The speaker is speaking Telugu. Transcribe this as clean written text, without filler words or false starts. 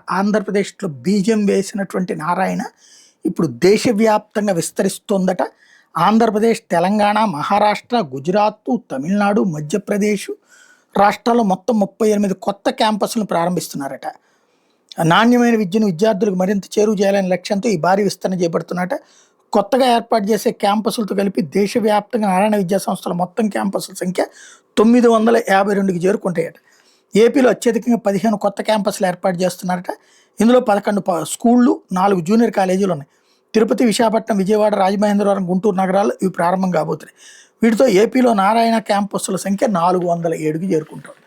ఆంధ్రప్రదేశ్‌లో బీజం వేసినటువంటి నారాయణ ఇప్పుడు దేశవ్యాప్తంగా విస్తరిస్తోందట. ఆంధ్రప్రదేశ్, తెలంగాణ, మహారాష్ట్ర, గుజరాత్, తమిళనాడు, మధ్యప్రదేశ్ రాష్ట్రాల్లో మొత్తం 38 కొత్త క్యాంపస్‌లను ప్రారంభిస్తున్నారట. నాణ్యమైన విద్యను విద్యార్థులకు మరింత చేరువ చేయాలనే లక్ష్యంతో ఈ భారీ విస్తరణ చేపడుతున్నట. కొత్తగా ఏర్పాటు చేసే క్యాంపస్‌లతో కలిపి దేశవ్యాప్తంగా నారాయణ విద్యా సంస్థల మొత్తం క్యాంపస్‌ల సంఖ్య 952కి చేరుకుంటాయట. ఏపీలో అత్యధికంగా 15 కొత్త క్యాంపస్‌లు ఏర్పాటు చేస్తున్నారట. ఇందులో 11 స్కూళ్ళు, 4 జూనియర్ కాలేజీలు ఉన్నాయి. తిరుపతి, విశాఖపట్నం, విజయవాడ, రాజమహేంద్రవరం, గుంటూరు నగరాల్లో ఇవి ప్రారంభం కాబోతున్నాయి. వీటితో ఏపీలో నారాయణ క్యాంపస్ల సంఖ్య 407కి చేరుకుంటారు.